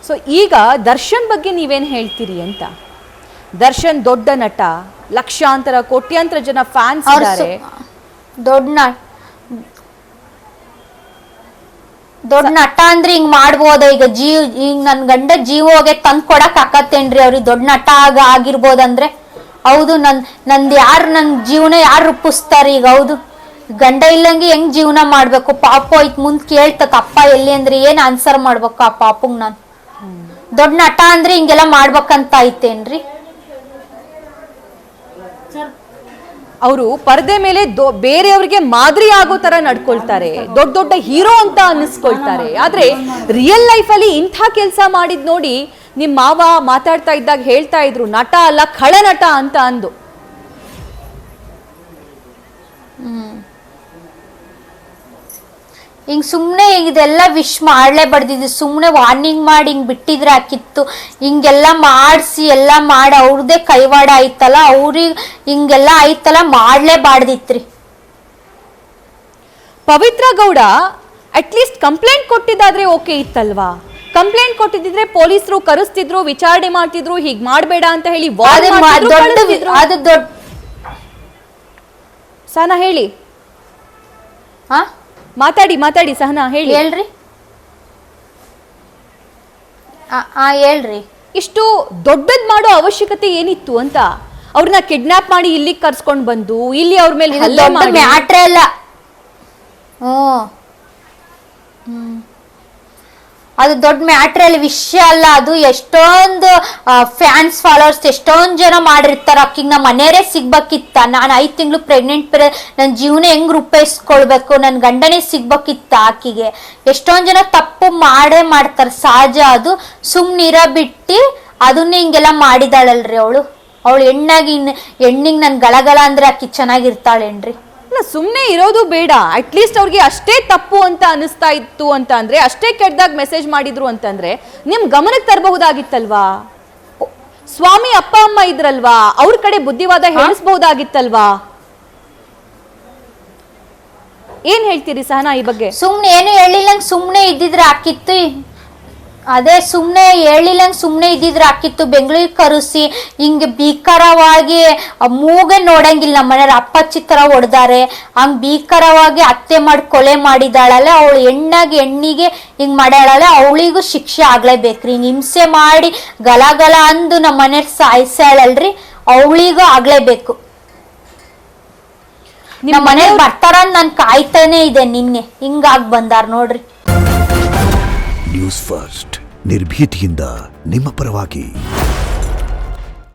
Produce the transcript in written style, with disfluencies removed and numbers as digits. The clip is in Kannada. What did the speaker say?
ಸೊ ಈಗ ದರ್ಶನ್ ಬಗ್ಗೆ ನೀವೇನು ಹೇಳ್ತೀರಿ ಅಂತ? ದರ್ಶನ್ ದೊಡ್ಡ ನಟ, ಲಕ್ಷಾಂತರ ಕೋಟ್ಯಾಂತರ ಜನ ಫ್ಯಾನ್ಸ್ ಇದ್ದಾರೆ. ದೊಡ್ಡ ನಟ ಅಂದ್ರೆ ಹಿಂಗ್ ಮಾಡ್ಬೋದ? ಈಗ ಹಿಂಗ್ ನನ್ ಗಂಡ ಜೀವೋಗೆ ತಂದ್ ಕೊಡಕ್ ಆಕತ್ತೇನ್ರಿ ಅವ್ರಿಗೆ? ದೊಡ್ಡ ನಟ ಆಗಿರ್ಬೋದಂದ್ರೆ ಹೌದು. ನಂದ್ ಯಾರು ನನ್ ಜೀವನ ಯಾರು ರೂಪಿಸ್ತಾರ ಈಗ? ಹೌದು, ಗಂಡ ಇಲ್ಲಂಗೆ ಹೆಂಗ್ ಜೀವನ ಮಾಡ್ಬೇಕು? ಪಾಪ ಐತ್ ಮುಂದ್ ಕೇಳ್ತತ್ ಅಪ್ಪ ಎಲ್ಲಿ ಅಂದ್ರೆ ಏನ್ ಆನ್ಸರ್ ಮಾಡ್ಬೇಕು ಆ ಪಾಪಂಗ್? ನಾನು ದೊಡ್ಡ ನಟ ಅಂದ್ರೆ ಹಿಂಗೆಲ್ಲ ಮಾಡ್ಬೇಕಂತ ಐತೇನ್ರಿ? ಅವರು ಪರದೆ ಮೇಲೆ ಬೇರೆಯವ್ರಿಗೆ ಮಾದರಿ ಆಗೋ ತರ ನಡ್ಕೊಳ್ತಾರೆ, ದೊಡ್ಡ ದೊಡ್ಡ ಹೀರೋ ಅಂತ ಅನ್ನಿಸ್ಕೊಳ್ತಾರೆ. ಆದ್ರೆ ರಿಯಲ್ ಲೈಫ್ ಅಲ್ಲಿ ಇಂಥ ಕೆಲಸ ಮಾಡಿದ್ ನೋಡಿ ನಿಮ್ ಮಾವ ಮಾತಾಡ್ತಾ ಇದ್ದಾಗ ಹೇಳ್ತಾ ಇದ್ರು, ನಟ ಅಲ್ಲ ಖಳನಟ ಅಂತ ಅಂದು. ಹಿಂಗ್ ಸುಮ್ನೆ ಇದೆಲ್ಲ ವಿಶ್ ಮಾಡ್ಲೇ ಬಡ್ದಿದ್ದು, ಸುಮ್ನೆ ವಾರ್ನಿಂಗ್ ಮಾಡಿ ಹಿಂಗ್ ಬಿಟ್ಟಿದ್ರೆ ಆಕಿತ್ತು. ಹಿಂಗೆಲ್ಲ ಮಾಡಿಸಿ ಎಲ್ಲ ಮಾಡಿ ಅವ್ರದೇ ಕೈವಾಡ ಆಯ್ತಲ್ಲ, ಅವ್ರಿಗೆ ಹಿಂಗೆಲ್ಲ ಆಯ್ತಲ್ಲ, ಮಾಡ್ಲೇ ಬಾಡ್ದಿತ್ರಿ. ಪವಿತ್ರ ಗೌಡ ಅಟ್ಲೀಸ್ಟ್ ಕಂಪ್ಲೇಂಟ್ ಕೊಟ್ಟಿದ್ದಾದ್ರೆ ಓಕೆ ಇತ್ತಲ್ವಾ? ಕಂಪ್ಲೇಂಟ್ ಕೊಟ್ಟಿದ್ರೆ ಪೊಲೀಸರು ಕರೆಸ್ತಿದ್ರು, ವಿಚಾರಣೆ ಮಾಡ್ತಿದ್ರು, ಹೀಗ್ ಮಾಡ್ಬೇಡ ಅಂತ ಹೇಳಿ ಸಹನಾ ಹೇಳಿ. ಮಾತಾಡಿ ಸಹನಾ ಹೇಳಿ. ಹೇಳ್ರಿ. ಹೇಳ್ರಿ. ಇಷ್ಟು ದೊಡ್ಡದ್ ಮಾಡೋ ಅವಶ್ಯಕತೆ ಏನಿತ್ತು ಅಂತ? ಅವ್ರನ್ನ ಕಿಡ್ನಾಪ್ ಮಾಡಿ ಇಲ್ಲಿಗೆ ಕರ್ಸ್ಕೊಂಡ್ ಬಂದು ಇಲ್ಲಿ ಅವ್ರ ಮೇಲೆ ಹಲ್ಲೆ ಮಾಡಿ ಮ್ಯಾಟ್ರೇ ಅಲ್ಲ. ಅದು ದೊಡ್ಡ ಮ್ಯಾಟ್ರಲ್ಲಿ ವಿಷಯ ಅಲ್ಲ. ಅದು ಎಷ್ಟೊಂದು ಫ್ಯಾನ್ಸ್ ಫಾಲೋವರ್ಸ್ ಎಷ್ಟೊಂದು ಜನ ಮಾಡಿರ್ತಾರ. ಅಕ್ಕಿಗೆ ನಮ್ಮ ಮನೆಯವರೇ ಸಿಗ್ಬೇಕಿತ್ತ. ನಾನು 5 ತಿಂಗಳು ಪ್ರೆಗ್ನೆಂಟ್ ನನ್ನ ಜೀವನ ಹೆಂಗ್ ರೂಪಿಸ್ಕೊಳ್ಬೇಕು, ನನ್ನ ಗಂಡನೇ ಸಿಗ್ಬೇಕಿತ್ತ. ಆಕಿಗೆ ಎಷ್ಟೊಂದು ಜನ ತಪ್ಪು ಮಾಡ್ತಾರೆ, ಸಹಜ. ಅದು ಸುಮ್ನಿರ ಬಿಟ್ಟು ಅದನ್ನೇ ಹಿಂಗೆಲ್ಲ ಮಾಡಿದಾಳಲ್ರಿ ಅವಳು. ಹೆಣ್ಣಿಗೆ ನನ್ ಗಳಗಳ ಅಂದ್ರೆ ಆಕಿ ಚೆನ್ನಾಗಿರ್ತಾಳೇನ್ರಿ? ಸುಮ್ನೆ ಇರೋದು ಬೇಡ. ಅಟ್ಲೀಸ್ಟ್ ಅವ್ರಿಗೆ ಅಷ್ಟೇ ತಪ್ಪು ಅಂತ ಅನಿಸ್ತಾ ಇತ್ತು ಅಂತ ಅಂದ್ರೆ, ಅಷ್ಟೇ ಕೆಟ್ಟದಾಗ ಮೆಸೇಜ್ ಮಾಡಿದ್ರು ಅಂತಂದ್ರೆ ನಿಮ್ ಗಮನಕ್ಕೆ ತರಬಹುದಾಗಿತ್ತಲ್ವಾ? ಸ್ವಾಮಿ ಅಪ್ಪ ಅಮ್ಮ ಇದ್ರಲ್ವಾ, ಅವ್ರ ಕಡೆ ಬುದ್ಧಿವಾದ ಹೇಳಿಸಬಹುದಾಗಿತ್ತಲ್ವಾ? ಏನ್ ಹೇಳ್ತೀರಿ ಸಹನಾ ಈ ಬಗ್ಗೆ? ಸುಮ್ನೆ ಏನು ಹೇಳಿಲ್ಲಂಗ್ ಸುಮ್ನೆ ಇದ್ದಿದ್ರೆ ಆಕಿತ್ತು. ಅದೇ ಸುಮ್ನೆ ಹೇಳಿಲ್ಲಂಗ್ ಸುಮ್ನೆ ಇದ್ದಿದ್ರೆ ಆಕಿತ್ತು. ಬೆಂಗಳೂರಿಗೆ ಕರೆಸಿ ಹಿಂಗೆ ಭೀಕರವಾಗಿ ಮೂಗೆ ನೋಡಂಗಿಲ್ಲ. ನಮ್ಮ ಮನೆಯವ್ರ ಅಪ್ಪಚ್ಚಿ ತರ ಹೊಡೆದಾರೆ, ಹಂಗ್ ಭೀಕರವಾಗಿ ಹತ್ಯೆ ಮಾಡಿ ಕೊಲೆ ಮಾಡಿದಾಳಲ್ಲ ಅವಳು. ಹೆಣ್ಣಿಗೆ ಹಿಂಗ್ ಮಾಡ್ಯಾಳಲ್ಲ, ಅವಳಿಗೂ ಶಿಕ್ಷೆ ಆಗ್ಲೇಬೇಕ್ರಿ. ಹಿಂಗ್ ಹಿಂಸೆ ಮಾಡಿ ಗಲ ಅಂದು ನಮ್ಮ ಮನೆಯವ್ರ ಸಾಯಿಸ್ಯಾಳಲ್ರಿ, ಅವಳಿಗೂ ಆಗ್ಲೇಬೇಕು. ನಮ್ಮ ಮನೆಯವ್ರು ಬರ್ತಾರ ನನ್ ಕಾಯ್ತಾನೆ ಇದೆ. ನಿನ್ನೆ ಹಿಂಗಾಗಿ ಬಂದಾರ ನೋಡ್ರಿ. ನ್ಯೂಸ್ ಫಸ್ಟ್ ನಿರ್ಭೀತಿಯಿಂದ ನಿಮ್ಮ ಪರವಾಗಿ.